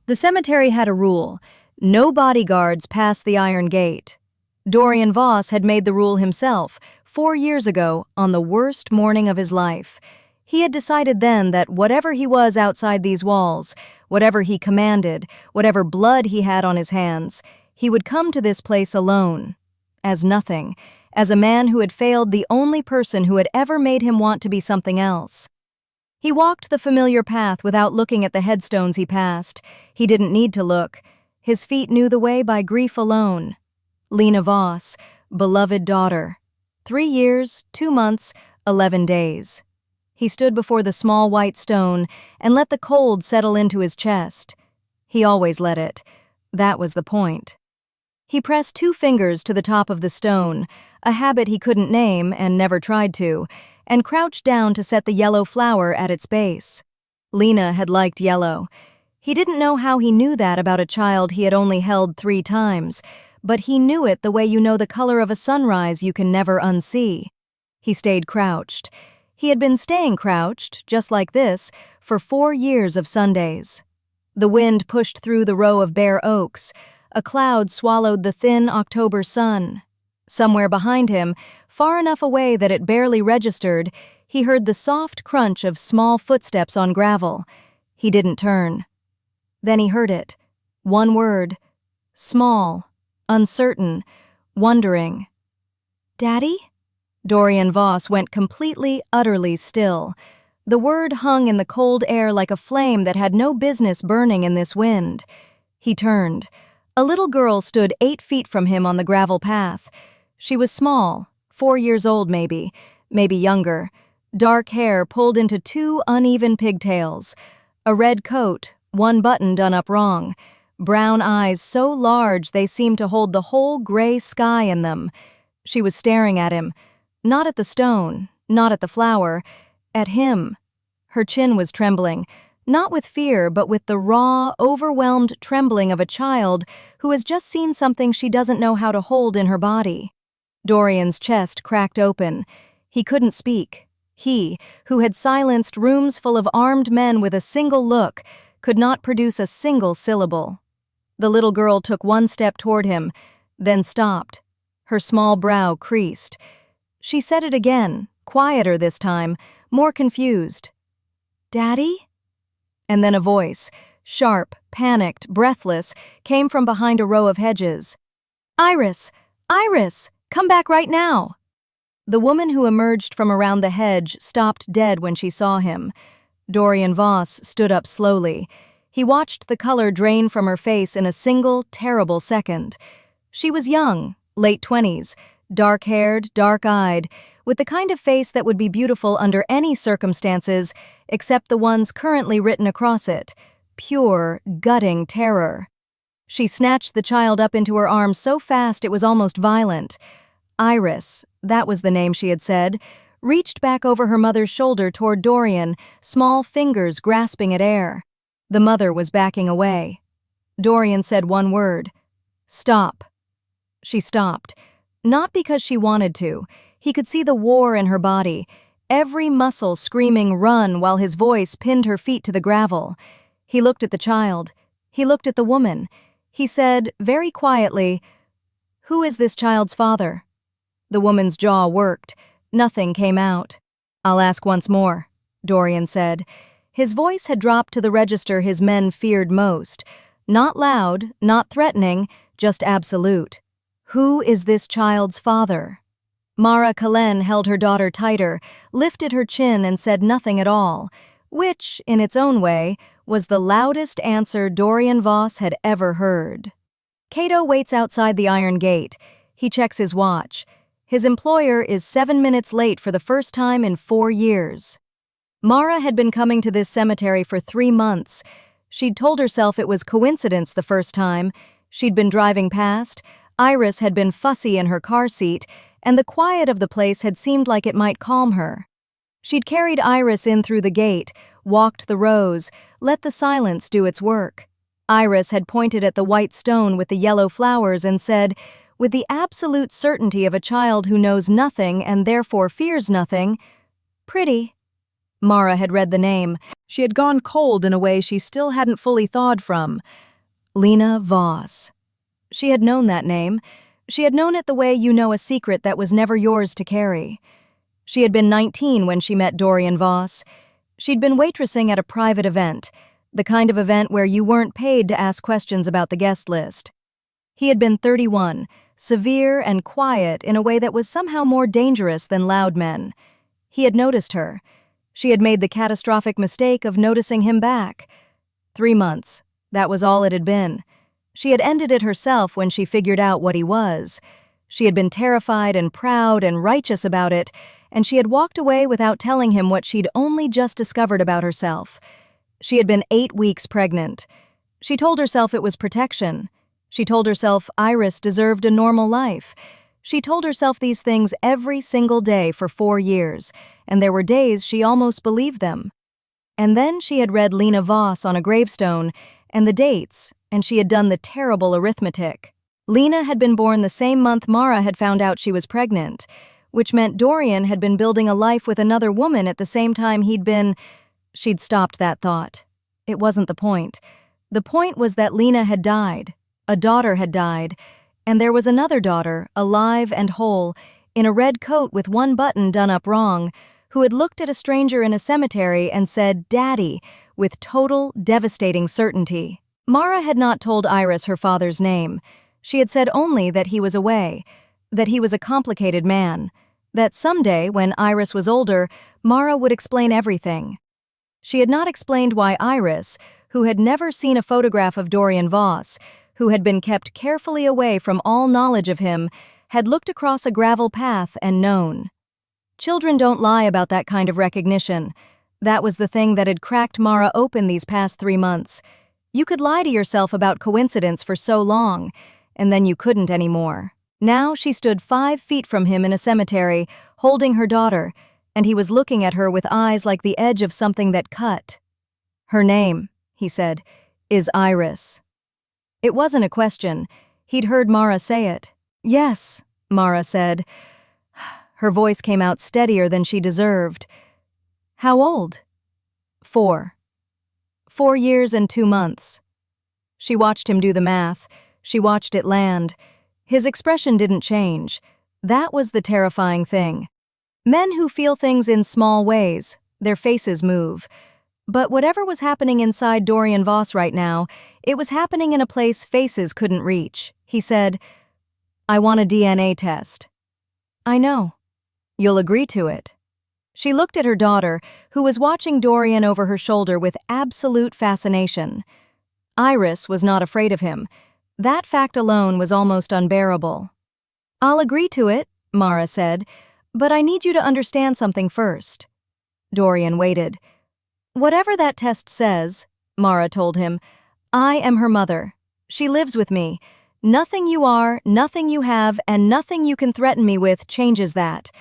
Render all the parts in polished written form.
The cemetery had a rule: no bodyguards past the iron gate. Dorian Voss had made the rule himself 4 years ago on the worst morning of his life. He had decided then that whatever he was outside these walls, whatever he commanded, whatever blood he had on his hands, he would come to this place alone, as nothing, as a man who had failed the only person who had ever made him want to be something else. He walked the familiar path without looking at the headstones he passed. He didn't need to look. His feet knew the way by grief alone. Lena Voss, beloved daughter. 3 years, 2 months, 11 days. He stood before the small white stone and let the cold settle into his chest. He always let it. That was the point. He pressed 2 fingers to the top of the stone, a habit he couldn't name and never tried to, and crouched down to set the yellow flower at its base. Lena had liked yellow. He didn't know how he knew that about a child he had only held 3 times, but he knew it the way you know the color of a sunrise you can never unsee. He stayed crouched. He had been staying crouched, just like this, for 4 years of Sundays. The wind pushed through the row of bare oaks. A cloud swallowed the thin October sun. Somewhere behind him, far enough away that it barely registered, he heard the soft crunch of small footsteps on gravel. He didn't turn. Then he heard it. One word. Small, uncertain, wondering. "Daddy?" Dorian Voss went completely, utterly still. The word hung in the cold air like a flame that had no business burning in this wind. He turned. A little girl stood 8 feet from him on the gravel path. She was small, 4 years old maybe younger. Dark hair pulled into 2 uneven pigtails. A red coat, 1 button done up wrong. Brown eyes so large they seemed to hold the whole gray sky in them. She was staring at him. Not at the stone, not at the flower, at him. Her chin was trembling, not with fear, but with the raw, overwhelmed trembling of a child who has just seen something she doesn't know how to hold in her body. Dorian's chest cracked open. He couldn't speak. He, who had silenced rooms full of armed men with a single look, could not produce a single syllable. The little girl took 1 step toward him, then stopped. Her small brow creased. She said it again, quieter this time, more confused. "Daddy?" And then a voice, sharp, panicked, breathless, came from behind a row of hedges. "Iris! Iris! Come back right now!" The woman who emerged from around the hedge stopped dead when she saw him. Dorian Voss stood up slowly. He watched the color drain from her face in a single, terrible second. She was young, late 20s, dark-haired, dark-eyed, with the kind of face that would be beautiful under any circumstances except the ones currently written across it. Pure, gutting terror. She snatched the child up into her arms so fast it was almost violent. Iris, that was the name she had said, reached back over her mother's shoulder toward Dorian, small fingers grasping at air. The mother was backing away. Dorian said 1 word. "Stop." She stopped. Not because she wanted to. He could see the war in her body, every muscle screaming run while his voice pinned her feet to the gravel. He looked at the child. He looked at the woman. He said, very quietly, "Who is this child's father?" The woman's jaw worked. Nothing came out. "I'll ask once more," Dorian said. His voice had dropped to the register his men feared most. Not loud, not threatening, just absolute. "Who is this child's father?" Mara Kalen held her daughter tighter, lifted her chin and said nothing at all, which, in its own way, was the loudest answer Dorian Voss had ever heard. Cato waits outside the iron gate. He checks his watch. His employer is 7 minutes late for the first time in 4 years. Mara had been coming to this cemetery for 3 months. She'd told herself it was coincidence the first time. She'd been driving past. Iris had been fussy in her car seat, and the quiet of the place had seemed like it might calm her. She'd carried Iris in through the gate, walked the rows, let the silence do its work. Iris had pointed at the white stone with the yellow flowers and said, with the absolute certainty of a child who knows nothing and therefore fears nothing, "Pretty." Mara had read the name. She had gone cold in a way she still hadn't fully thawed from. Lena Voss. She had known that name. She had known it the way you know a secret that was never yours to carry. She had been 19 when she met Dorian Voss. She'd been waitressing at a private event, the kind of event where you weren't paid to ask questions about the guest list. He had been 31, severe and quiet in a way that was somehow more dangerous than loud men. He had noticed her. She had made the catastrophic mistake of noticing him back. 3 months. That was all it had been. She had ended it herself when she figured out what he was. She had been terrified and proud and righteous about it, and she had walked away without telling him what she'd only just discovered about herself. She had been 8 weeks pregnant. She told herself it was protection. She told herself Iris deserved a normal life. She told herself these things every single day for 4 years, and there were days she almost believed them. And then she had read Lena Voss on a gravestone, and the dates, and she had done the terrible arithmetic. Lena had been born the same month Mara had found out she was pregnant, which meant Dorian had been building a life with another woman at the same time he'd been... She'd stopped that thought. It wasn't the point. The point was that Lena had died. A daughter had died, and there was another daughter, alive and whole, in a red coat with one button done up wrong, who had looked at a stranger in a cemetery and said, "Daddy," with total, devastating certainty. Mara had not told Iris her father's name. She had said only that he was away, that he was a complicated man, that someday, when Iris was older, Mara would explain everything. She had not explained why Iris, who had never seen a photograph of Dorian Voss, who had been kept carefully away from all knowledge of him, had looked across a gravel path and known. Children don't lie about that kind of recognition. That was the thing that had cracked Mara open these past 3 months. You could lie to yourself about coincidence for so long, and then you couldn't anymore. Now she stood 5 feet from him in a cemetery, holding her daughter, and he was looking at her with eyes like the edge of something that cut. "Her name," he said, "is Iris." It wasn't a question. He'd heard Mara say it. "Yes," Mara said. Her voice came out steadier than she deserved. "How old?" 4. 4 years and 2 months. She watched him do the math. She watched it land. His expression didn't change. That was the terrifying thing. Men who feel things in small ways, their faces move. But whatever was happening inside Dorian Voss right now, it was happening in a place faces couldn't reach. He said, "I want a DNA test." "I know. You'll agree to it." She looked at her daughter, who was watching Dorian over her shoulder with absolute fascination. Iris was not afraid of him. That fact alone was almost unbearable. "I'll agree to it," Mara said, "but I need you to understand something first." Dorian waited. "Whatever that test says," Mara told him, "I am her mother. She lives with me. Nothing you are, nothing you have, and nothing you can threaten me with changes that.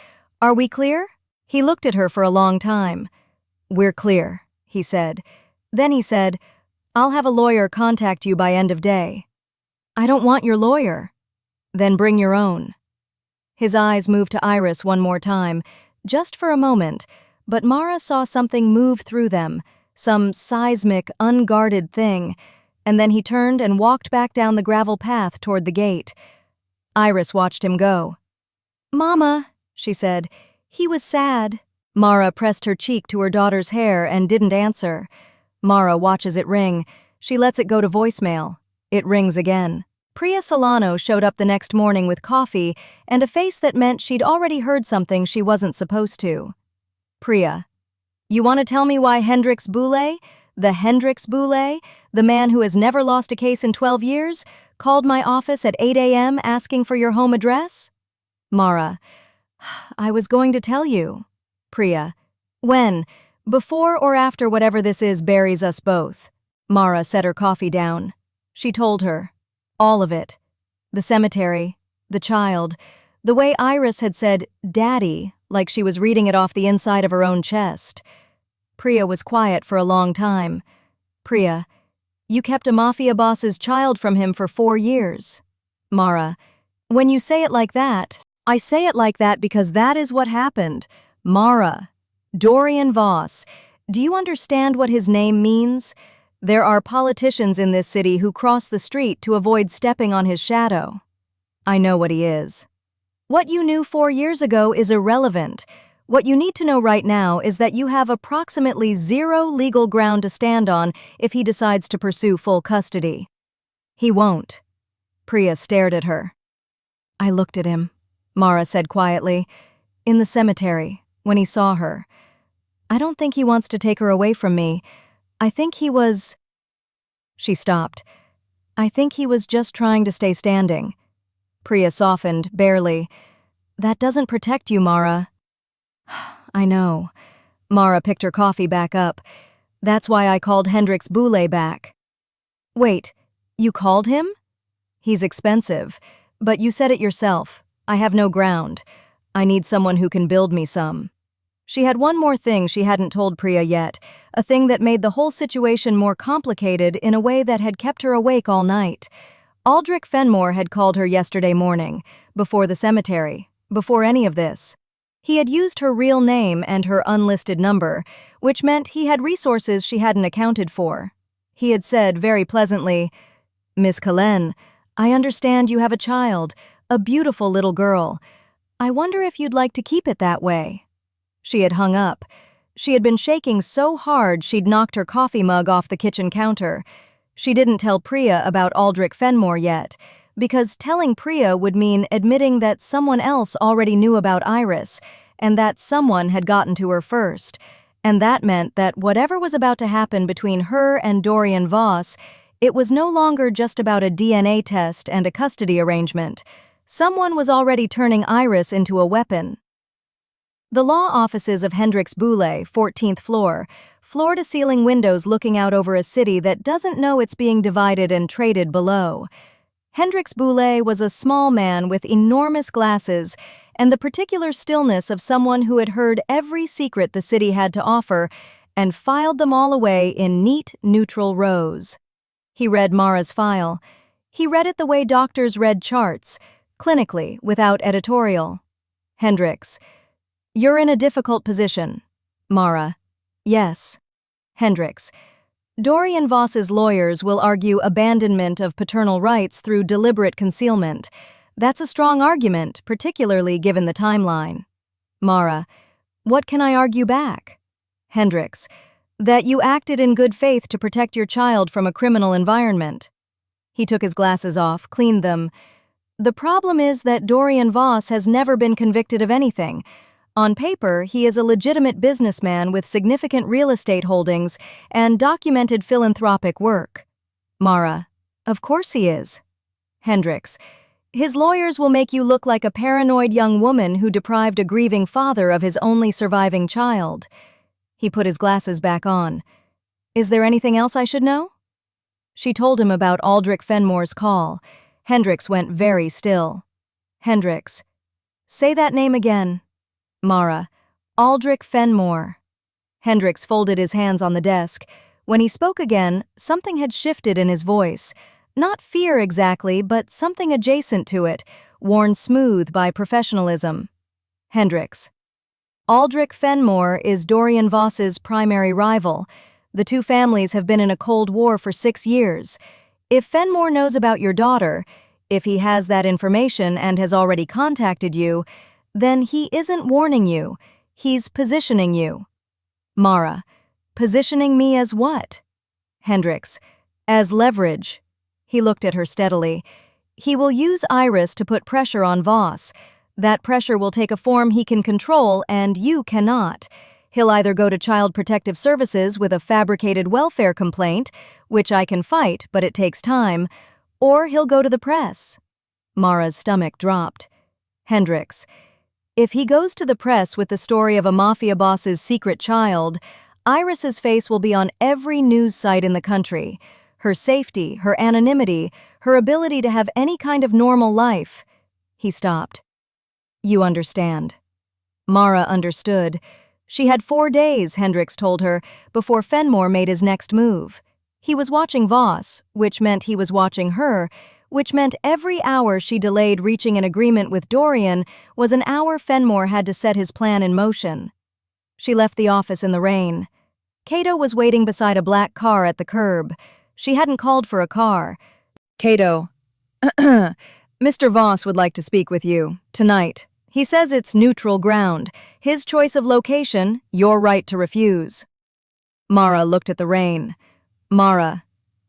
Are we clear?" He looked at her for a long time. "We're clear," he said. Then he said, "I'll have a lawyer contact you by end of day." "I don't want your lawyer." "Then bring your own." His eyes moved to Iris one more time, just for a moment, but Mara saw something move through them, some seismic, unguarded thing, and then he turned and walked back down the gravel path toward the gate. Iris watched him go. "Mama," she said, "he was sad." Mara pressed her cheek to her daughter's hair and didn't answer. Mara watches it ring. She lets it go to voicemail. It rings again. Priya Solano showed up the next morning with coffee and a face that meant she'd already heard something she wasn't supposed to. "Priya, you want to tell me why Hendrix Boulay, the man who has never lost a case in 12 years, called my office at 8 a.m. asking for your home address?" Mara, "I was going to tell you." Priya, "When? Before or after whatever this is buries us both?" Mara set her coffee down. She told her. All of it. The cemetery, the child, the way Iris had said, "Daddy," like she was reading it off the inside of her own chest. Priya was quiet for a long time. "Priya, you kept a Mafia boss's child from him for 4 years." Mara, "When you say it like that, I say it like that because that is what happened. Mara, Dorian Voss. Do you understand what his name means? There are politicians in this city who cross the street to avoid stepping on his shadow. I know what he is. What you knew 4 years ago is irrelevant. What you need to know right now is that you have approximately 0 legal ground to stand on if he decides to pursue full custody. He won't. Priya stared at her. I looked at him, Mara said quietly, in the cemetery, when he saw her. I don't think he wants to take her away from me. I think he was... She stopped. I think he was just trying to stay standing. Priya softened, barely. That doesn't protect you, Mara. I know. Mara picked her coffee back up. That's why I called Hendrix Boulay back. Wait, you called him? He's expensive, but you said it yourself. I have no ground. I need someone who can build me some. She had one more thing she hadn't told Priya yet, a thing that made the whole situation more complicated in a way that had kept her awake all night. Aldrich Fenmore had called her yesterday morning, before the cemetery, before any of this. He had used her real name and her unlisted number, which meant he had resources she hadn't accounted for. He had said very pleasantly, Miss Cullen, I understand you have a child, a beautiful little girl. I wonder if you'd like to keep it that way. She had hung up. She had been shaking so hard she'd knocked her coffee mug off the kitchen counter. She didn't tell Priya about Aldrich Fenmore yet, because telling Priya would mean admitting that someone else already knew about Iris, and that someone had gotten to her first. And that meant that whatever was about to happen between her and Dorian Voss, it was no longer just about a DNA test and a custody arrangement. Someone was already turning Iris into a weapon. The law offices of Hendrix Boulay, 14th floor, floor-to-ceiling windows looking out over a city that doesn't know it's being divided and traded below. Hendrix Boulay was a small man with enormous glasses and the particular stillness of someone who had heard every secret the city had to offer and filed them all away in neat, neutral rows. He read Mara's file. He read it the way doctors read charts, clinically, without editorial. Hendrix. You're in a difficult position. Mara. Yes. Hendrix. Dorian Voss's lawyers will argue abandonment of paternal rights through deliberate concealment. That's a strong argument, particularly given the timeline. Mara. What can I argue back? Hendrix. That you acted in good faith to protect your child from a criminal environment. He took his glasses off, cleaned them. The problem is that Dorian Voss has never been convicted of anything. On paper, he is a legitimate businessman with significant real estate holdings and documented philanthropic work. Mara. Of course he is. Hendrix. His lawyers will make you look like a paranoid young woman who deprived a grieving father of his only surviving child. He put his glasses back on. Is there anything else I should know? She told him about Aldrich Fenmore's call. Hendrix went very still. Hendrix. Say that name again. Mara. Aldrich Fenmore. Hendrix folded his hands on the desk. When he spoke again, something had shifted in his voice. Not fear exactly, but something adjacent to it, worn smooth by professionalism. Hendrix. Aldrich Fenmore is Dorian Voss's primary rival. The two families have been in a cold war for 6 years. If Fenmore knows about your daughter, if he has that information and has already contacted you, then he isn't warning you, he's positioning you. Mara. Positioning me as what? Hendrix. As leverage. He looked at her steadily. He will use Iris to put pressure on Voss. That pressure will take a form he can control and you cannot. He'll either go to Child Protective Services with a fabricated welfare complaint, which I can fight, but it takes time, or he'll go to the press. Mara's stomach dropped. Hendrix. If he goes to the press with the story of a mafia boss's secret child, Iris's face will be on every news site in the country. Her safety, her anonymity, her ability to have any kind of normal life. He stopped. You understand. Mara understood. She had 4 days, Hendrix told her, before Fenmore made his next move. He was watching Voss, which meant he was watching her, which meant every hour she delayed reaching an agreement with Dorian was an hour Fenmore had to set his plan in motion. She left the office in the rain. Cato was waiting beside a black car at the curb. She hadn't called for a car. Cato, Mr. Voss would like to speak with you, tonight. He says it's neutral ground. His choice of location, your right to refuse. Mara looked at the rain. Mara,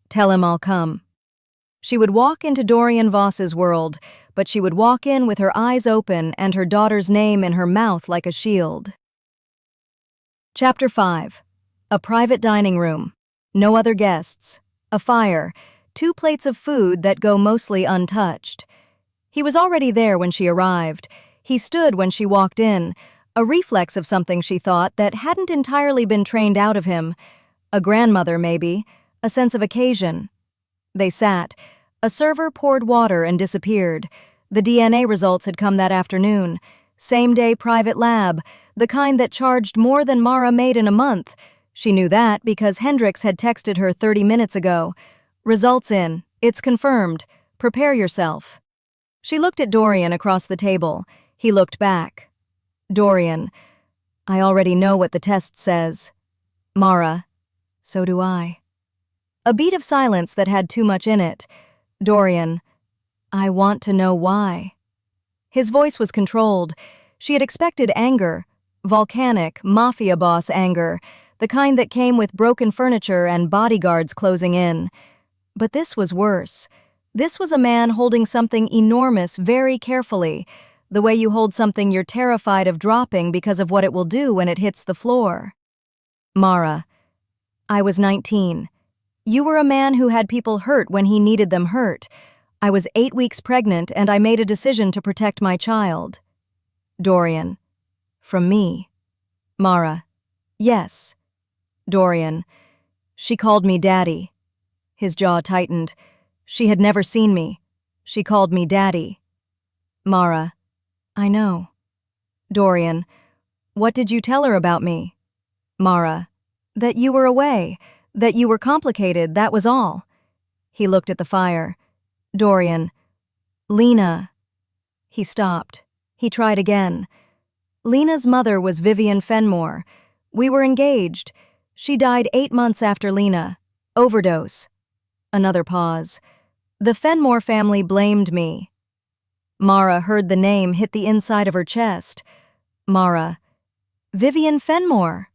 tell him I'll come. She would walk into Dorian Voss's world, but she would walk in with her eyes open and her daughter's name in her mouth like a shield. Chapter 5. A private dining room. No other guests. A fire. 2 plates of food that go mostly untouched. He was already there when she arrived. He stood when she walked in, a reflex of something she thought that hadn't entirely been trained out of him. A grandmother, maybe. A sense of occasion. They sat. A server poured water and disappeared. The DNA results had come that afternoon. Same-day private lab, the kind that charged more than Mara made in a month. She knew that because Hendricks had texted her 30 minutes ago. Results in. It's confirmed. Prepare yourself. She looked at Dorian across the table. He looked back. Dorian, I already know what the test says. Mara, so do I. A beat of silence that had too much in it. Dorian, I want to know why. His voice was controlled. She had expected anger. Volcanic, mafia boss anger. The kind that came with broken furniture and bodyguards closing in. But this was worse. This was a man holding something enormous very carefully, the way you hold something you're terrified of dropping because of what it will do when it hits the floor. Mara, I was 19. You were a man who had people hurt when he needed them hurt. I was 8 weeks pregnant and I made a decision to protect my child. Dorian, from me. Mara, yes. Dorian, she called me Daddy. His jaw tightened. She had never seen me. She called me Daddy. Mara, I know. Dorian, what did you tell her about me? Mara, that you were away, that you were complicated, that was all. He looked at the fire. Dorian, Lena. He stopped. He tried again. Lena's mother was Vivian Fenmore. We were engaged. She died 8 months after Lena. Overdose. Another pause. The Fenmore family blamed me. Mara heard the name hit the inside of her chest. Mara. Vivian Fenmore.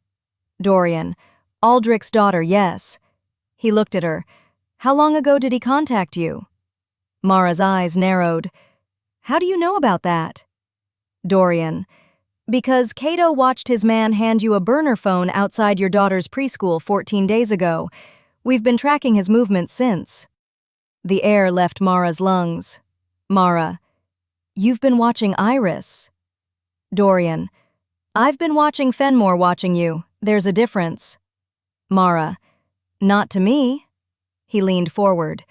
Dorian. Aldrich's daughter, yes. He looked at her. How long ago did he contact you? Mara's eyes narrowed. How do you know about that? Dorian. Because Cato watched his man hand you a burner phone outside your daughter's preschool 14 days ago. We've been tracking his movements since. The air left Mara's lungs. Mara. You've been watching Iris. Dorian. I've been watching Fenmore watching you. There's a difference. Mara. Not to me. He leaned forward.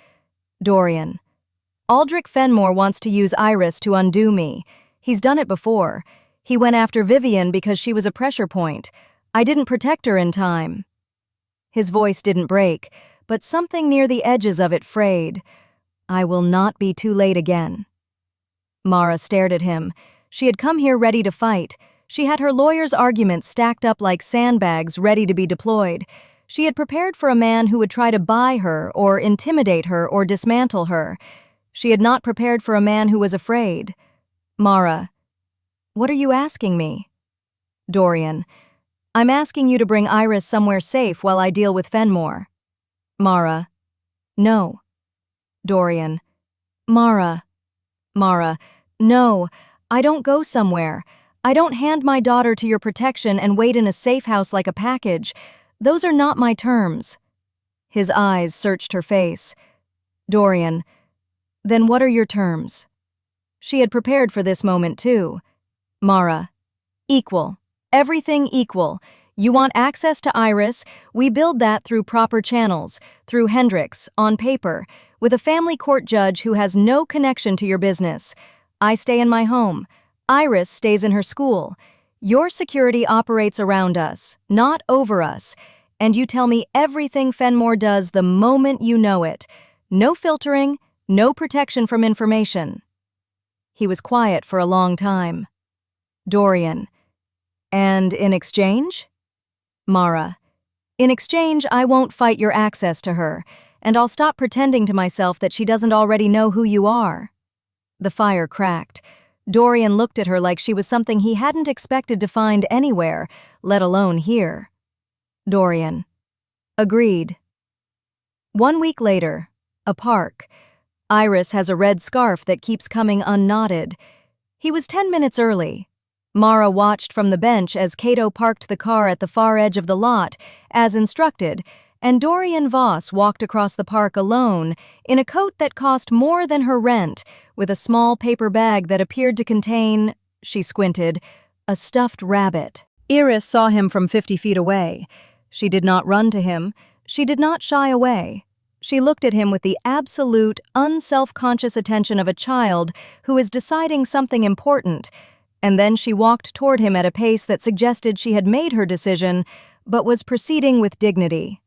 Dorian. Aldrich Fenmore wants to use Iris to undo me. He's done it before. He went after Vivian because she was a pressure point. I didn't protect her in time. His voice didn't break, but something near the edges of it frayed. I will not be too late again. Mara stared at him. She had come here ready to fight. She had her lawyer's arguments stacked up like sandbags ready to be deployed. She had prepared for a man who would try to buy her or intimidate her or dismantle her. She had not prepared for a man who was afraid. Mara. What are you asking me? Dorian. I'm asking you to bring Iris somewhere safe while I deal with Fenmore. Mara. No. Dorian. Mara. Mara. No, I don't go somewhere. I don't hand my daughter to your protection and wait in a safe house like a package. Those are not my terms. His eyes searched her face. Dorian. Then what are your terms? She had prepared for this moment too. Mara. Equal. Everything equal. You want access to Iris? We build that through proper channels, through Hendricks, on paper, with a family court judge who has no connection to your business. I stay in my home. Iris stays in her school. Your security operates around us, not over us. And you tell me everything Fenmore does the moment you know it. No filtering, no protection from information. He was quiet for a long time. Dorian. And in exchange? Mara: in exchange, I won't fight your access to her, and I'll stop pretending to myself that she doesn't already know who you are. The fire cracked. Dorian looked at her like she was something he hadn't expected to find anywhere, let alone here. Dorian: agreed. 1 week later, a park. Iris has a red scarf that keeps coming unknotted. He was 10 minutes early. Mara watched from the bench as Cato parked the car at the far edge of the lot, as instructed, and Dorian Voss walked across the park alone, in a coat that cost more than her rent, with a small paper bag that appeared to contain, she squinted, a stuffed rabbit. Iris saw him from 50 feet away. She did not run to him. She did not shy away. She looked at him with the absolute, unself-conscious attention of a child who is deciding something important, and then she walked toward him at a pace that suggested she had made her decision, but was proceeding with dignity.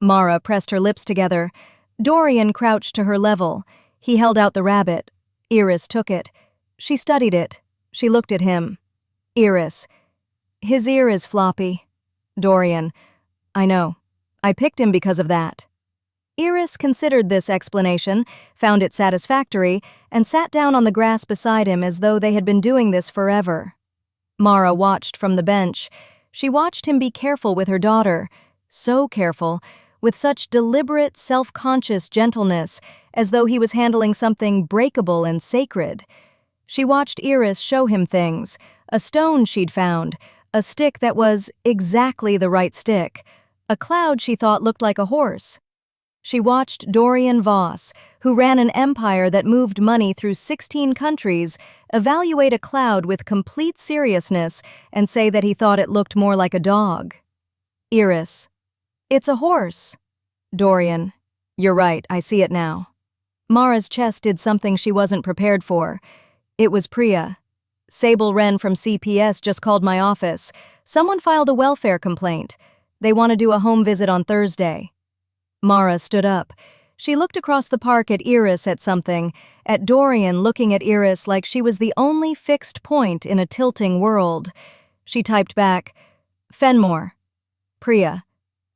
Mara pressed her lips together. Dorian crouched to her level. He held out the rabbit. Iris took it. She studied it. She looked at him. Iris: his ear is floppy. Dorian: I know. I picked him because of that. Iris considered this explanation, found it satisfactory, and sat down on the grass beside him as though they had been doing this forever. Mara watched from the bench. She watched him be careful with her daughter, so careful, with such deliberate, self-conscious gentleness, as though he was handling something breakable and sacred. She watched Iris show him things, a stone she'd found, a stick that was exactly the right stick, a cloud she thought looked like a horse. She watched Dorian Voss, who ran an empire that moved money through 16 countries, evaluate a cloud with complete seriousness and say that he thought it looked more like a dog. Iris: it's a horse. Dorian: you're right, I see it now. Mara's chest did something she wasn't prepared for. It was Priya. Sable Wren from CPS just called my office. Someone filed a welfare complaint. They want to do a home visit on Thursday. Mara stood up. She looked across the park at Iris at something, at Dorian looking at Iris like she was the only fixed point in a tilting world. She typed back, Fenmore. Priya: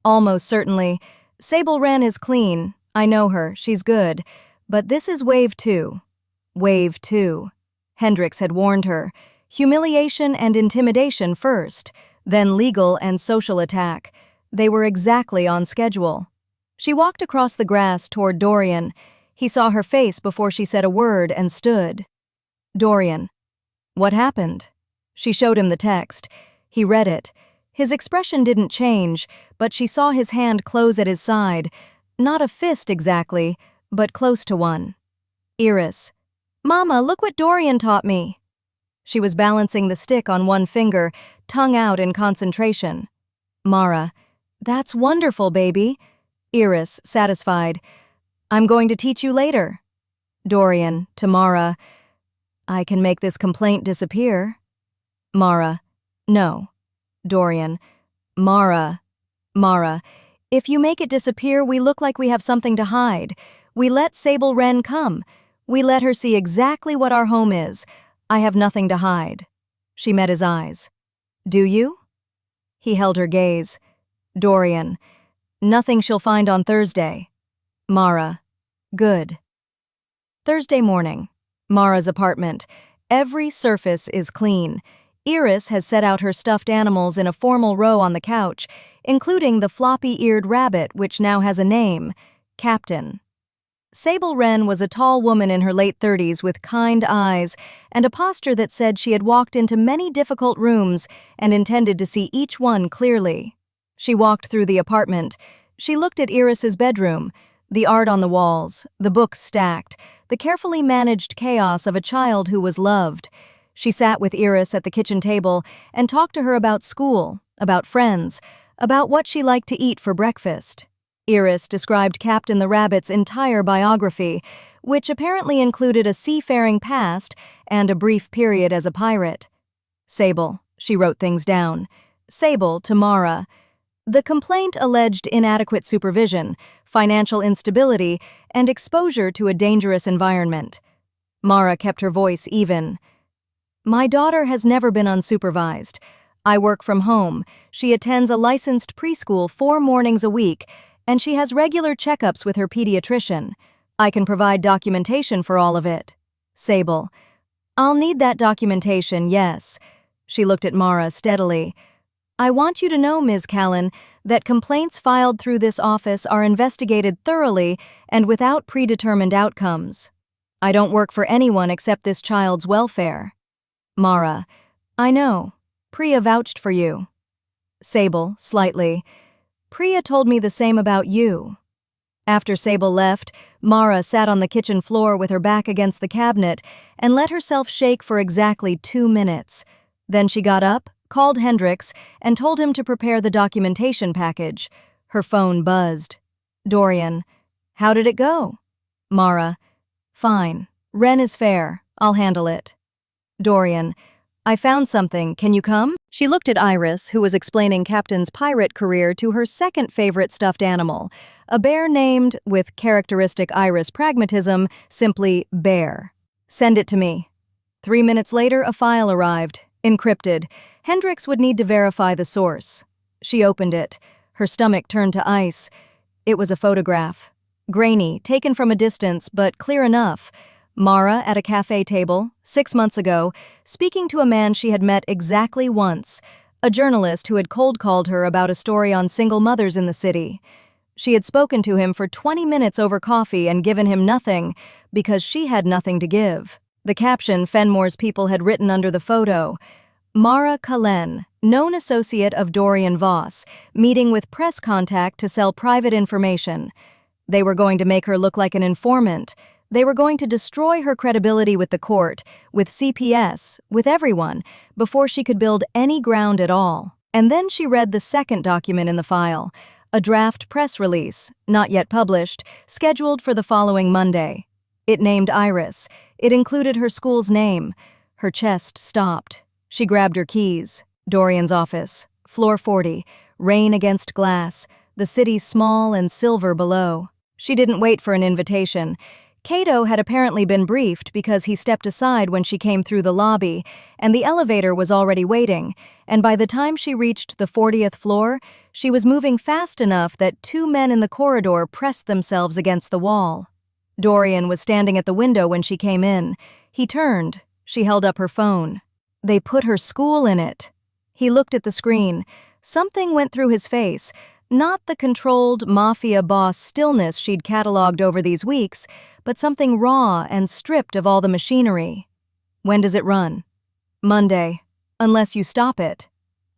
almost certainly. Sable Wren is clean. I know her. She's good. But this is Wave 2. Wave 2. Hendricks had warned her. Humiliation and intimidation first, then legal and social attack. They were exactly on schedule. She walked across the grass toward Dorian. He saw her face before she said a word and stood. Dorian: what happened? She showed him the text. He read it. His expression didn't change, but she saw his hand close at his side. Not a fist exactly, but close to one. Iris: Mama, look what Dorian taught me. She was balancing the stick on one finger, tongue out in concentration. Mara: that's wonderful, baby. Iris, satisfied: I'm going to teach you later. Dorian, to Mara: I can make this complaint disappear. Mara: no. Dorian: Mara, if you make it disappear, we look like we have something to hide. We let Sable Wren come. We let her see exactly what our home is. I have nothing to hide. She met his eyes. Do you? He held her gaze. Dorian: nothing she'll find on Thursday. Mara: good. Thursday morning. Mara's apartment. Every surface is clean. Iris has set out her stuffed animals in a formal row on the couch, including the floppy-eared rabbit, which now has a name, Captain. Sable Wren was a tall woman in her late 30s with kind eyes and a posture that said she had walked into many difficult rooms and intended to see each one clearly. She walked through the apartment. She looked at Iris's bedroom, the art on the walls, the books stacked, the carefully managed chaos of a child who was loved. She sat with Iris at the kitchen table and talked to her about school, about friends, about what she liked to eat for breakfast. Iris described Captain the Rabbit's entire biography, which apparently included a seafaring past and a brief period as a pirate. Sable, she wrote things down. Sable to Mara. The complaint alleged inadequate supervision, financial instability, and exposure to a dangerous environment. Mara kept her voice even. My daughter has never been unsupervised. I work from home. She attends a licensed preschool 4 mornings a week, and she has regular checkups with her pediatrician. I can provide documentation for all of it. Sable. I'll need that documentation, yes. She looked at Mara steadily. I want you to know, Ms. Callan, that complaints filed through this office are investigated thoroughly and without predetermined outcomes. I don't work for anyone except this child's welfare. Mara. I know. Priya vouched for you. Sable, slightly. Priya told me the same about you. After Sable left, Mara sat on the kitchen floor with her back against the cabinet and let herself shake for exactly 2 minutes. Then she got up, called Hendricks, and told him to prepare the documentation package. Her phone buzzed. Dorian. How did it go? Mara. Fine. Ren is fair. I'll handle it. Dorian. I found something. Can you come? She looked at Iris, who was explaining Captain's pirate career to her second favorite stuffed animal, a bear named, with characteristic Iris pragmatism, simply Bear. Send it to me. 3 minutes later, a file arrived, encrypted. Hendricks would need to verify the source. She opened it. Her stomach turned to ice. It was a photograph. Grainy, taken from a distance, but clear enough. Mara at a cafe table, 6 months ago, speaking to a man she had met exactly once, a journalist who had cold called her about a story on single mothers in the city. She had spoken to him for 20 minutes over coffee and given him nothing because she had nothing to give. The caption Fenmore's people had written under the photo, Mara Callan, known associate of Dorian Voss, meeting with press contact to sell private information. They were going to make her look like an informant. They were going to destroy her credibility with the court, with CPS, with everyone, before she could build any ground at all. And then she read the second document in the file, a draft press release, not yet published, scheduled for the following Monday. It named Iris. It included her school's name. Her chest stopped. She grabbed her keys. Dorian's office, floor 40, rain against glass, the city small and silver below. She didn't wait for an invitation. Cato had apparently been briefed because he stepped aside when she came through the lobby, and the elevator was already waiting, and by the time she reached the 40th floor, she was moving fast enough that 2 men in the corridor pressed themselves against the wall. Dorian was standing at the window when she came in. He turned. She held up her phone. They put her school in it. He looked at the screen. Something went through his face. Not the controlled Mafia boss stillness she'd cataloged over these weeks, but something raw and stripped of all the machinery. When does it run? Monday. Unless you stop it.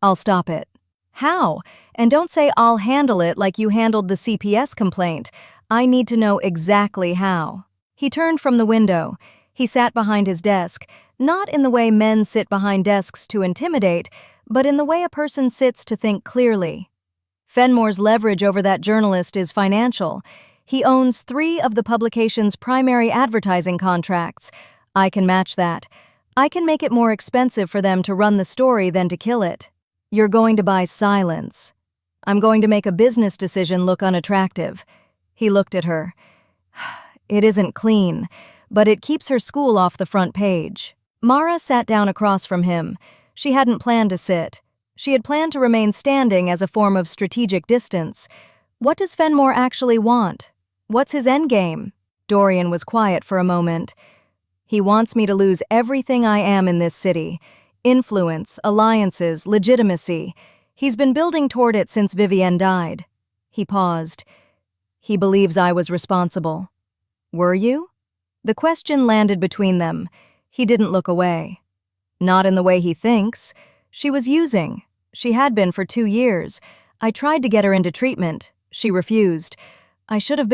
I'll stop it. How? And don't say I'll handle it like you handled the CPS complaint. I need to know exactly how. He turned from the window. He sat behind his desk, not in the way men sit behind desks to intimidate, but in the way a person sits to think clearly. Fenmore's leverage over that journalist is financial. He owns 3 of the publication's primary advertising contracts. I can match that. I can make it more expensive for them to run the story than to kill it. You're going to buy silence. I'm going to make a business decision look unattractive. He looked at her. It isn't clean, but it keeps her school off the front page. Mara sat down across from him. She hadn't planned to sit. She had planned to remain standing as a form of strategic distance. What does Fenmore actually want? What's his endgame? Dorian was quiet for a moment. He wants me to lose everything I am in this city. Influence, alliances, legitimacy. He's been building toward it since Vivienne died. He paused. He believes I was responsible. Were you? The question landed between them. He didn't look away. Not in the way he thinks. She was using. She had been for 2 years. I tried to get her into treatment. She refused. I should have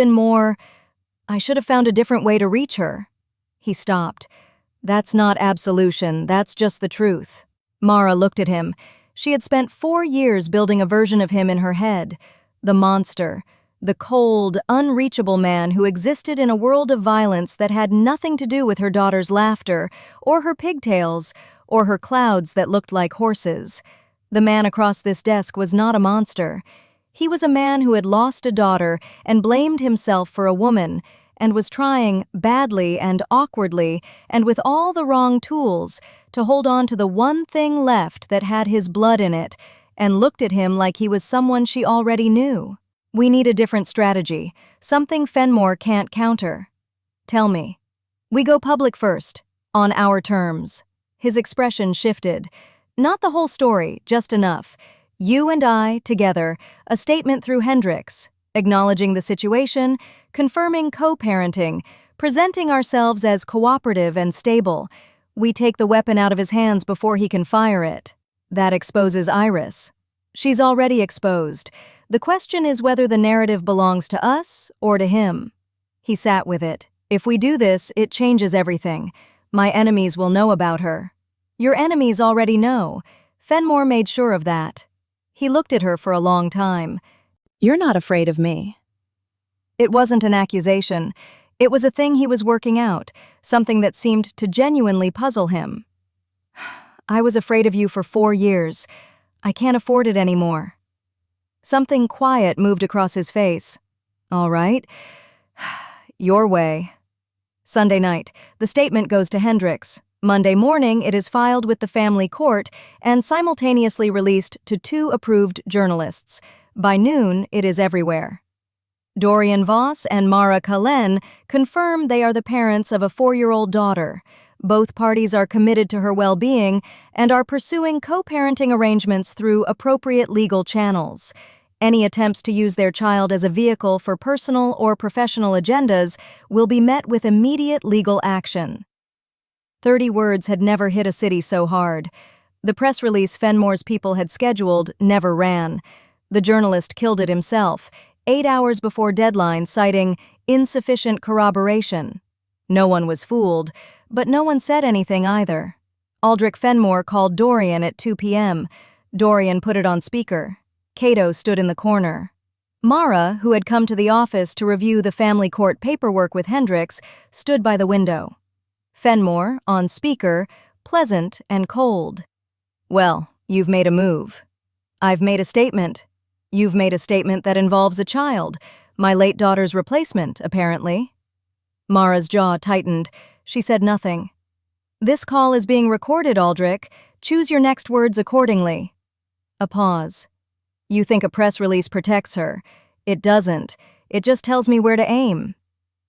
found a different way to reach her. He stopped. That's not absolution, that's just the truth. Mara looked at him. She had spent 4 years building a version of him in her head. The monster. The cold, unreachable man who existed in a world of violence that had nothing to do with her daughter's laughter, or her pigtails, or her clouds that looked like horses. The man across this desk was not a monster. He was a man who had lost a daughter and blamed himself for a woman, and was trying, badly and awkwardly, and with all the wrong tools, to hold on to the one thing left that had his blood in it, and looked at him like he was someone she already knew. We need a different strategy, something Fenmore can't counter. Tell me. We go public first, on our terms. His expression shifted. Not the whole story, just enough. You and I, together, a statement through Hendricks, acknowledging the situation, confirming co-parenting, presenting ourselves as cooperative and stable. We take the weapon out of his hands before he can fire it. That exposes Iris. She's already exposed. The question is whether the narrative belongs to us or to him. He sat with it. If we do this, it changes everything. My enemies will know about her. Your enemies already know. Fenmore made sure of that. He looked at her for a long time. You're not afraid of me. It wasn't an accusation. It was a thing he was working out, something that seemed to genuinely puzzle him. I was afraid of you for 4 years. I can't afford it anymore. Something quiet moved across his face. All right. Your way. Sunday night, the statement goes to Hendricks. Monday morning, it is filed with the family court and simultaneously released to 2 approved journalists. By noon, it is everywhere. Dorian Voss and Mara Cullen confirm they are the parents of a 4-year-old daughter. Both parties are committed to her well-being and are pursuing co-parenting arrangements through appropriate legal channels. Any attempts to use their child as a vehicle for personal or professional agendas will be met with immediate legal action. 30 words had never hit a city so hard. The press release Fenmore's people had scheduled never ran. The journalist killed it himself, 8 hours before deadline, citing insufficient corroboration. No one was fooled, but no one said anything either. Aldrich Fenmore called Dorian at 2 p.m. Dorian put it on speaker. Cato stood in the corner. Mara, who had come to the office to review the family court paperwork with Hendricks, stood by the window. Fenmore, on speaker, pleasant and cold. Well, you've made a move. I've made a statement. You've made a statement that involves a child, my late daughter's replacement, apparently. Mara's jaw tightened. She said nothing. This call is being recorded, Aldrich. Choose your next words accordingly. A pause. You think a press release protects her. It doesn't. It just tells me where to aim.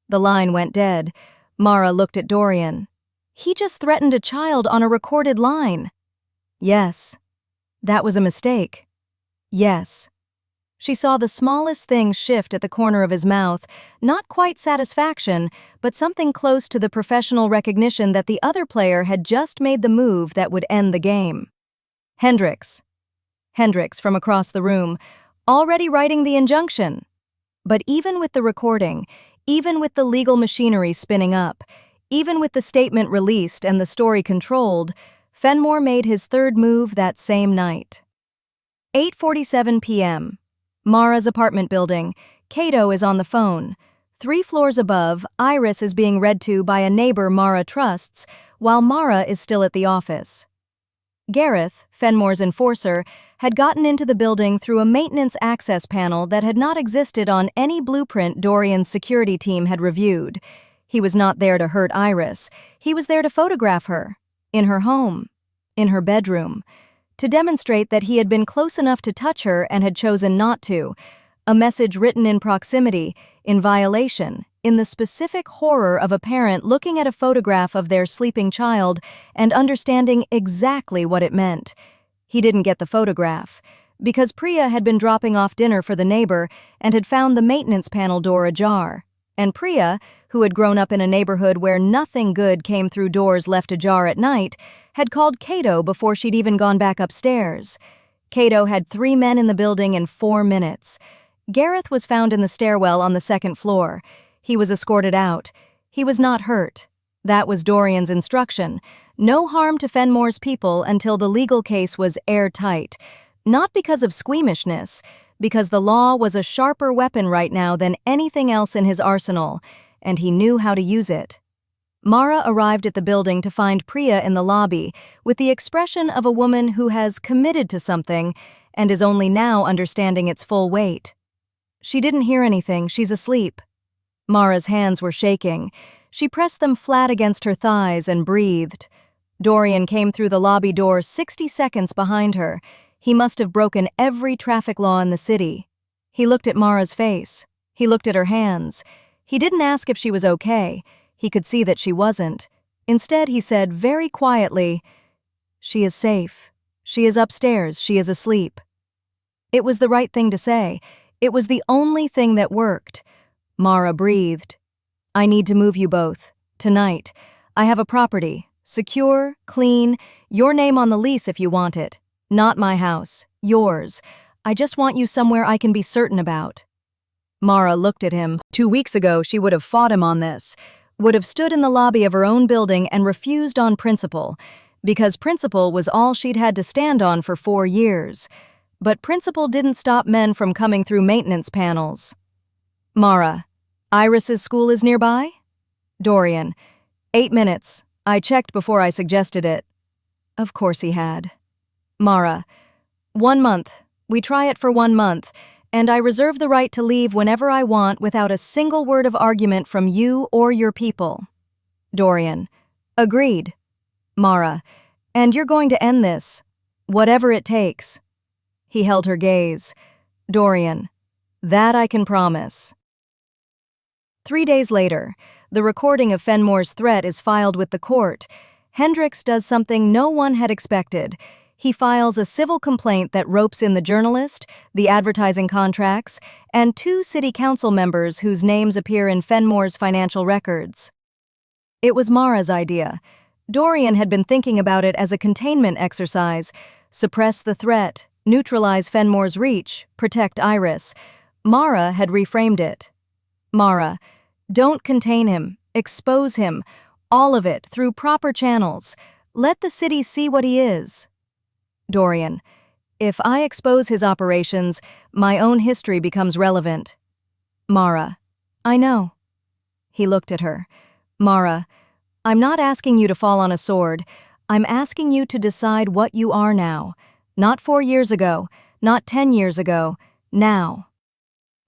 The line went dead. Mara looked at Dorian. He just threatened a child on a recorded line. Yes. That was a mistake. Yes. She saw the smallest thing shift at the corner of his mouth, not quite satisfaction, but something close to the professional recognition that the other player had just made the move that would end the game. Hendricks. Hendricks from across the room, already writing the injunction. But even with the recording, even with the legal machinery spinning up, even with the statement released and the story controlled, Fenmore made his third move that same night. 8:47 p.m. Mara's apartment building. Cato is on the phone. 3 floors above, Iris is being read to by a neighbor Mara trusts, while Mara is still at the office. Gareth, Fenmore's enforcer, had gotten into the building through a maintenance access panel that had not existed on any blueprint Dorian's security team had reviewed. He was not there to hurt Iris. He was there to photograph her. In her home. In her bedroom. To demonstrate that he had been close enough to touch her and had chosen not to. A message written in proximity, in violation, in the specific horror of a parent looking at a photograph of their sleeping child and understanding exactly what it meant. He didn't get the photograph, because Priya had been dropping off dinner for the neighbor and had found the maintenance panel door ajar. And Priya, who had grown up in a neighborhood where nothing good came through doors left ajar at night, had called Cato before she'd even gone back upstairs. Cato had 3 men in the building in 4 minutes. Gareth was found in the stairwell on the 2nd floor. He was escorted out. He was not hurt. That was Dorian's instruction. No harm to Fenmore's people until the legal case was airtight. Not because of squeamishness, because the law was a sharper weapon right now than anything else in his arsenal, and he knew how to use it. Mara arrived at the building to find Priya in the lobby, with the expression of a woman who has committed to something and is only now understanding its full weight. She didn't hear anything, she's asleep. Mara's hands were shaking. She pressed them flat against her thighs and breathed. Dorian came through the lobby door 60 seconds behind her. He must have broken every traffic law in the city. He looked at Mara's face. He looked at her hands. He didn't ask if she was okay. He could see that she wasn't. Instead, he said very quietly, "She is safe. She is upstairs. She is asleep." It was the right thing to say. It was the only thing that worked. Mara breathed. "I need to move you both. Tonight. I have a property. Secure, clean, your name on the lease if you want it. Not my house. Yours. I just want you somewhere I can be certain about." Mara looked at him. 2 weeks ago, she would have fought him on this. Would have stood in the lobby of her own building and refused on principle. Because principle was all she'd had to stand on for 4 years. But principle didn't stop men from coming through maintenance panels. "Mara, Iris's school is nearby?" Dorian, 8 minutes. I checked before I suggested it. Of course he had. Mara, 1 month. We try it for 1 month, and I reserve the right to leave whenever I want without a single word of argument from you or your people. Dorian, agreed. Mara, and you're going to end this, whatever it takes. He held her gaze. Dorian, that I can promise. 3 days later, the recording of Fenmore's threat is filed with the court. Hendricks does something no one had expected. He files a civil complaint that ropes in the journalist, the advertising contracts, and 2 city council members whose names appear in Fenmore's financial records. It was Mara's idea. Dorian had been thinking about it as a containment exercise: suppress the threat, neutralize Fenmore's reach, protect Iris. Mara had reframed it. Mara, don't contain him, expose him, all of it through proper channels. Let the city see what he is. Dorian, if I expose his operations, my own history becomes relevant. Mara, I know. He looked at her. Mara, I'm not asking you to fall on a sword. I'm asking you to decide what you are now. Not 4 years ago, not 10 years ago, now.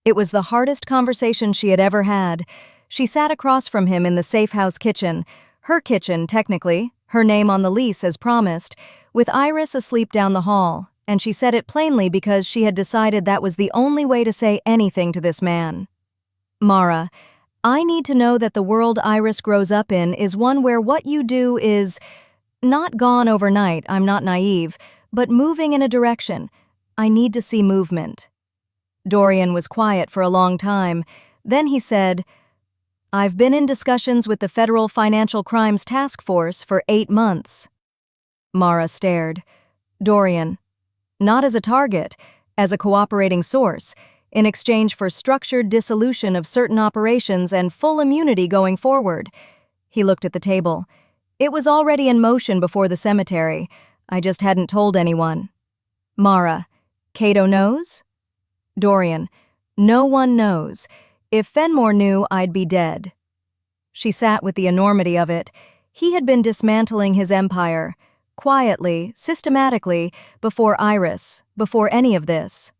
It was the hardest conversation she had ever had. She sat across from him in the safe house kitchen. Her kitchen, technically, her name on the lease as promised, with Iris asleep down the hall, and she said it plainly because she had decided that was the only way to say anything to this man. Mara, I need to know that the world Iris grows up in is one where what you do is not gone overnight, I'm not naive, but moving in a direction. I need to see movement. Dorian was quiet for a long time. Then he said, I've been in discussions with the Federal Financial Crimes Task Force for 8 months. Mara stared. Dorian, not as a target, as a cooperating source, in exchange for structured dissolution of certain operations and full immunity going forward. He looked at the table. It was already in motion before the cemetery. I just hadn't told anyone. Mara, Cato knows? Dorian, no one knows. If Fenmore knew, I'd be dead. She sat with the enormity of it. He had been dismantling his empire, quietly, systematically, before Iris, before any of this.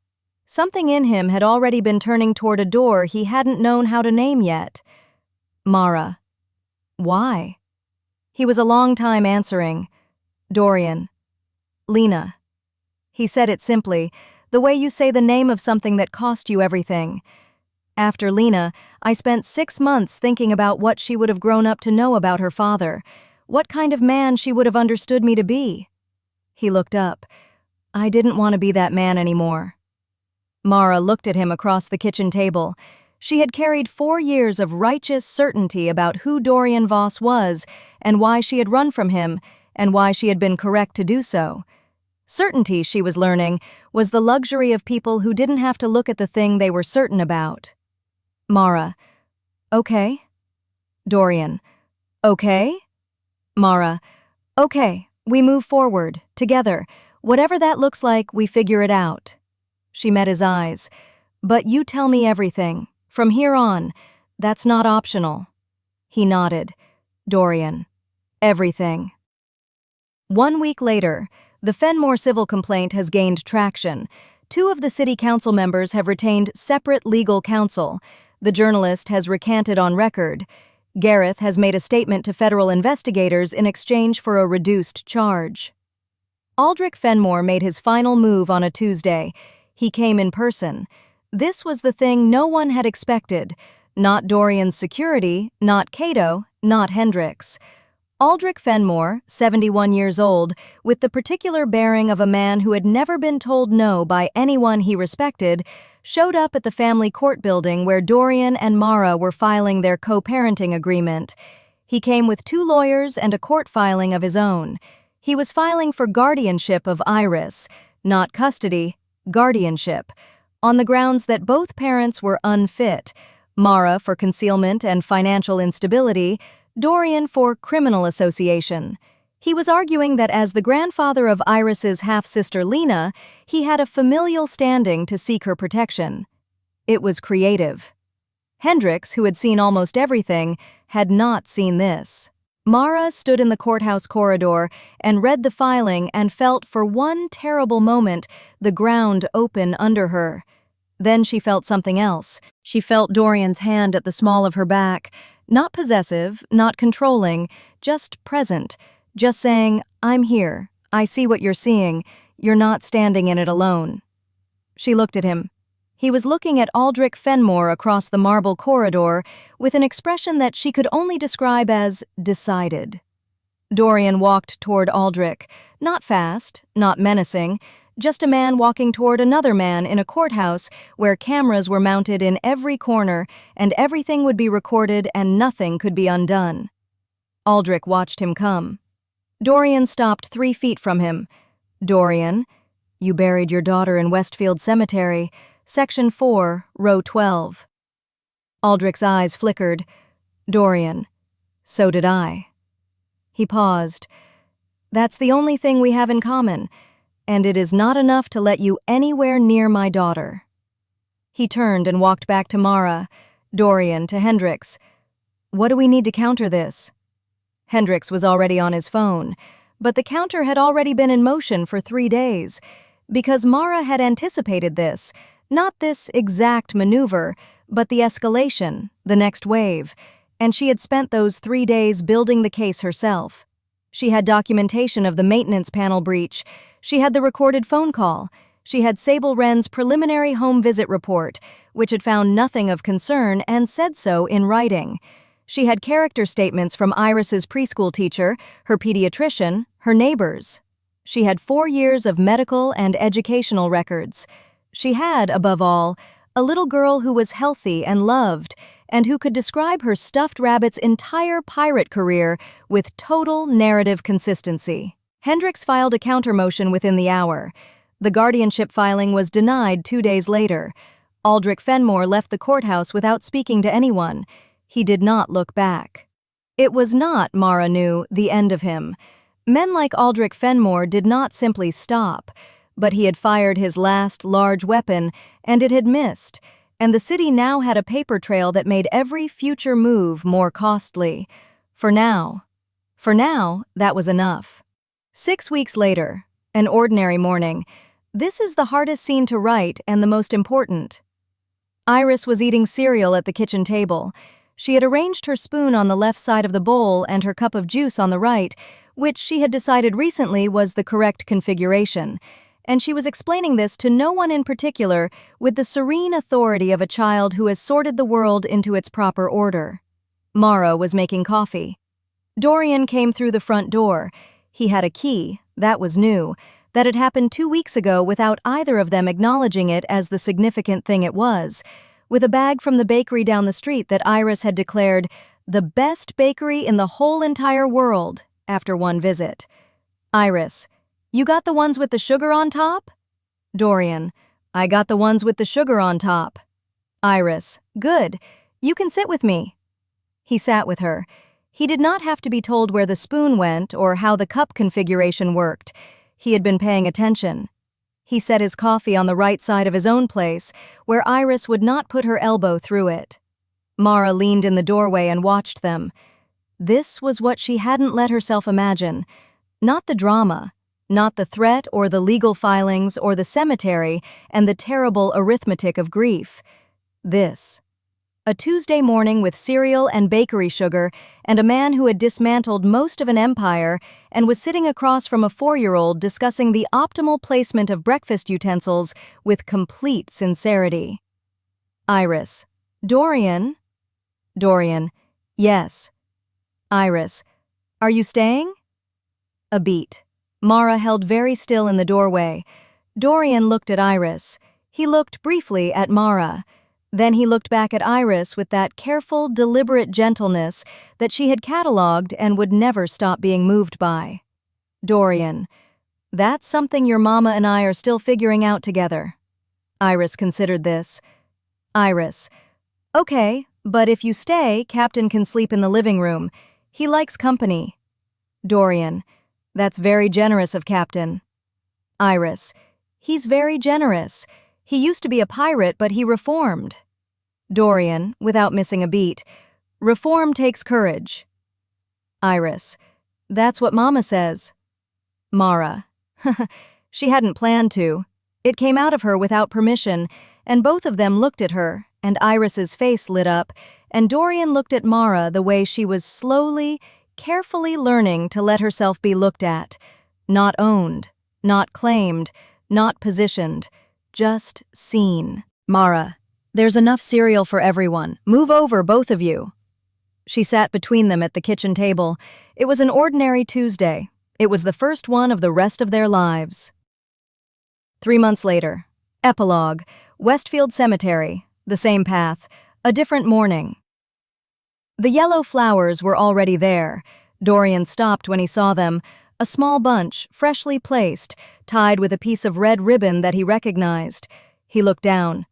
Something in him had already been turning toward a door he hadn't known how to name yet. Mara. Why? He was a long time answering. Dorian. Lena. He said it simply, the way you say the name of something that cost you everything. After Lena, I spent 6 months thinking about what she would have grown up to know about her father, what kind of man she would have understood me to be. He looked up. I didn't want to be that man anymore. Mara looked at him across the kitchen table. She had carried 4 years of righteous certainty about who Dorian Voss was and why she had run from him and why she had been correct to do so. Certainty, she was learning, was the luxury of people who didn't have to look at the thing they were certain about. Mara. Okay. Dorian. Okay? Mara. Okay, we move forward, together. Whatever that looks like, we figure it out. She met his eyes. But you tell me everything. From here on, that's not optional. He nodded. Dorian. Everything. 1 week later, the Fenmore civil complaint has gained traction. 2 of the city council members have retained separate legal counsel. The journalist has recanted on record. Gareth has made a statement to federal investigators in exchange for a reduced charge. Aldrich Fenmore made his final move on a Tuesday. He came in person. This was the thing no one had expected. Not Dorian's security, not Cato, not Hendricks. Aldrich Fenmore, 71 years old, with the particular bearing of a man who had never been told no by anyone he respected, showed up at the family court building where Dorian and Mara were filing their co-parenting agreement. He came with 2 lawyers and a court filing of his own. He was filing for guardianship of Iris, not custody, guardianship, on the grounds that both parents were unfit, Mara for concealment and financial instability, Dorian for criminal association. He was arguing that as the grandfather of Iris's half-sister Lena, he had a familial standing to seek her protection. It was creative. Hendricks, who had seen almost everything, had not seen this. Mara stood in the courthouse corridor and read the filing and felt for one terrible moment the ground open under her. Then she felt something else. She felt Dorian's hand at the small of her back, not possessive, not controlling, just present, just saying, "I'm here. I see what you're seeing. You're not standing in it alone." She looked at him. He was looking at Aldrich Fenmore across the marble corridor with an expression that she could only describe as decided. Dorian walked toward Aldrich, not fast, not menacing, just a man walking toward another man in a courthouse where cameras were mounted in every corner and everything would be recorded and nothing could be undone. Aldrich watched him come. Dorian stopped 3 feet from him. "Dorian, you buried your daughter in Westfield Cemetery, Section 4, Row 12. Aldrich's eyes flickered. "Dorian, so did I." He paused. "That's the only thing we have in common, and it is not enough to let you anywhere near my daughter." He turned and walked back to Mara, Dorian to Hendricks. "What do we need to counter this?" Hendricks was already on his phone, but the counter had already been in motion for 3 days, because Mara had anticipated this, not this exact maneuver, but the escalation, the next wave, and she had spent those 3 days building the case herself. She had documentation of the maintenance panel breach. She had the recorded phone call. She had Sable Wren's preliminary home visit report, which had found nothing of concern and said so in writing. She had character statements from Iris's preschool teacher, her pediatrician, her neighbors. She had 4 years of medical and educational records. She had, above all, a little girl who was healthy and loved, and who could describe her stuffed rabbit's entire pirate career with total narrative consistency. Hendricks filed a counter-motion within the hour. The guardianship filing was denied 2 days later. Aldrich Fenmore left the courthouse without speaking to anyone. He did not look back. It was not, Mara knew, the end of him. Men like Aldrich Fenmore did not simply stop, but he had fired his last large weapon, and it had missed, and the city now had a paper trail that made every future move more costly. For now, that was enough. 6 weeks later, an ordinary morning. This is the hardest scene to write and the most important. Iris was eating cereal at the kitchen table. She had arranged her spoon on the left side of the bowl and her cup of juice on the right, which she had decided recently was the correct configuration, and she was explaining this to no one in particular with the serene authority of a child who has sorted the world into its proper order. Mara was making coffee. Dorian came through the front door. He had a key, that was new, that had happened 2 weeks ago without either of them acknowledging it as the significant thing it was, with a bag from the bakery down the street that Iris had declared the best bakery in the whole entire world after one visit. Iris, "You got the ones with the sugar on top?" Dorian, "I got the ones with the sugar on top." Iris, "Good. You can sit with me." He sat with her. He did not have to be told where the spoon went or how the cup configuration worked. He had been paying attention. He set his coffee on the right side of his own place, where Iris would not put her elbow through it. Mara leaned in the doorway and watched them. This was what she hadn't let herself imagine. Not the drama, not the threat or the legal filings or the cemetery and the terrible arithmetic of grief. This. A Tuesday morning with cereal and bakery sugar, and a man who had dismantled most of an empire and was sitting across from a 4-year-old discussing the optimal placement of breakfast utensils with complete sincerity. Iris. Dorian? Dorian. Yes. Iris. Are you staying? A beat. Mara held very still in the doorway. Dorian looked at Iris. He looked briefly at Mara. Then he looked back at Iris with that careful, deliberate gentleness that she had catalogued and would never stop being moved by. Dorian. That's something your mama and I are still figuring out together. Iris considered this. Iris. Okay, but if you stay, Captain can sleep in the living room. He likes company. Dorian. That's very generous of Captain. Iris. He's very generous. He used to be a pirate, but he reformed. Dorian, without missing a beat. Reform takes courage. Iris. That's what Mama says. Mara. She hadn't planned to. It came out of her without permission, and both of them looked at her, and Iris's face lit up, and Dorian looked at Mara the way she was slowly, carefully learning to let herself be looked at. Not owned, not claimed, not positioned, just seen. Mara. There's enough cereal for everyone. Move over, both of you. She sat between them at the kitchen table. It was an ordinary Tuesday. It was the first one of the rest of their lives. 3 months later. Epilogue. Westfield Cemetery. The same path. A different morning. The yellow flowers were already there. Dorian stopped when he saw them. A small bunch, freshly placed, tied with a piece of red ribbon that he recognized. He looked down.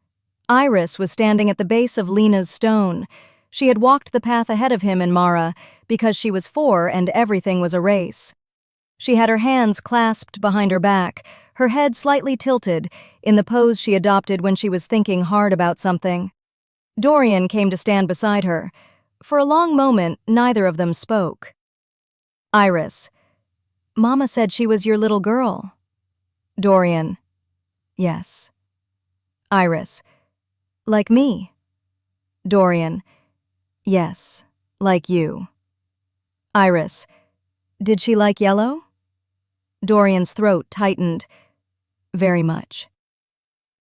Iris was standing at the base of Lena's stone. She had walked the path ahead of him and Mara because she was 4 and everything was a race. She had her hands clasped behind her back, her head slightly tilted, in the pose she adopted when she was thinking hard about something. Dorian came to stand beside her. For a long moment, neither of them spoke. Iris. Mama said she was your little girl. Dorian. Yes. Iris. Like me. Dorian. Yes, like you. Iris. Did she like yellow? Dorian's throat tightened. Very much.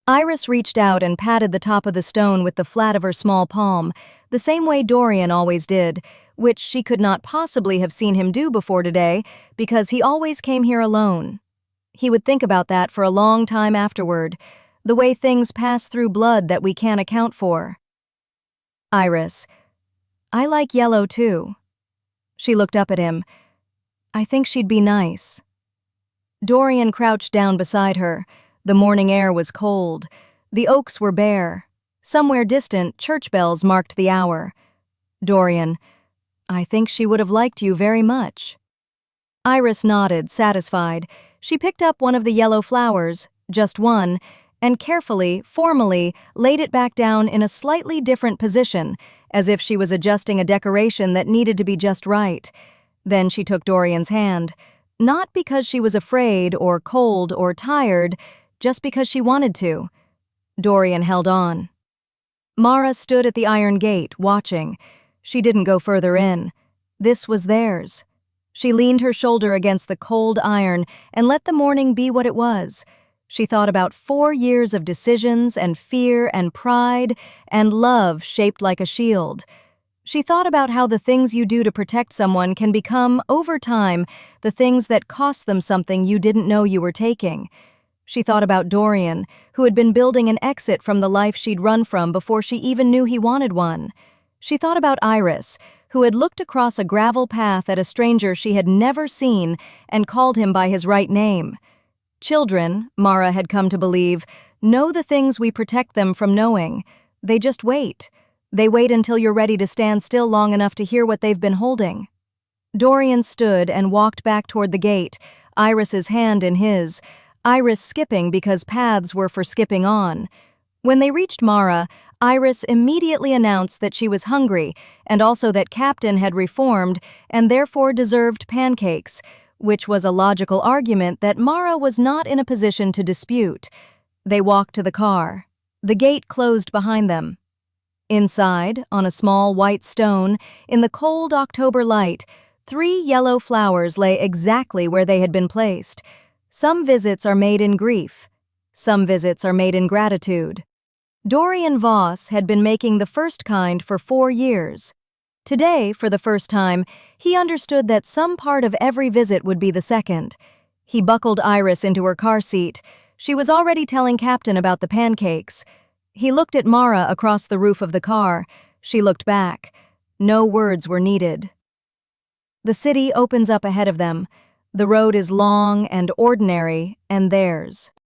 Iris reached out and patted the top of the stone with the flat of her small palm, the same way Dorian always did, which she could not possibly have seen him do before today because he always came here alone. He would think about that for a long time afterward, the way things pass through blood that we can't account for. Iris. I like yellow too. She looked up at him. I think she'd be nice. Dorian crouched down beside her. The morning air was cold. The oaks were bare. Somewhere distant, church bells marked the hour. Dorian. I think she would have liked you very much. Iris nodded, satisfied. She picked up one of the yellow flowers, just one, and carefully, formally, laid it back down in a slightly different position, as if she was adjusting a decoration that needed to be just right. Then she took Dorian's hand, not because she was afraid or cold or tired, just because she wanted to. Dorian held on. Mara stood at the iron gate, watching. She didn't go further in. This was theirs. She leaned her shoulder against the cold iron and let the morning be what it was. She thought about 4 years of decisions and fear and pride and love shaped like a shield. She thought about how the things you do to protect someone can become, over time, the things that cost them something you didn't know you were taking. She thought about Dorian, who had been building an exit from the life she'd run from before she even knew he wanted one. She thought about Iris, who had looked across a gravel path at a stranger she had never seen and called him by his right name. Children, Mara had come to believe, know the things we protect them from knowing. They just wait. They wait until you're ready to stand still long enough to hear what they've been holding. Dorian stood and walked back toward the gate, Iris's hand in his, Iris skipping because paths were for skipping on. When they reached Mara, Iris immediately announced that she was hungry and also that Captain had reformed and therefore deserved pancakes, which was a logical argument that Mara was not in a position to dispute. They walked to the car. The gate closed behind them. Inside, on a small white stone, in the cold October light, 3 yellow flowers lay exactly where they had been placed. Some visits are made in grief. Some visits are made in gratitude. Dorian Voss had been making the first kind for 4 years. Today, for the first time, he understood that some part of every visit would be the second. He buckled Iris into her car seat. She was already telling Captain about the pancakes. He looked at Mara across the roof of the car. She looked back. No words were needed. The city opens up ahead of them. The road is long and ordinary, and theirs.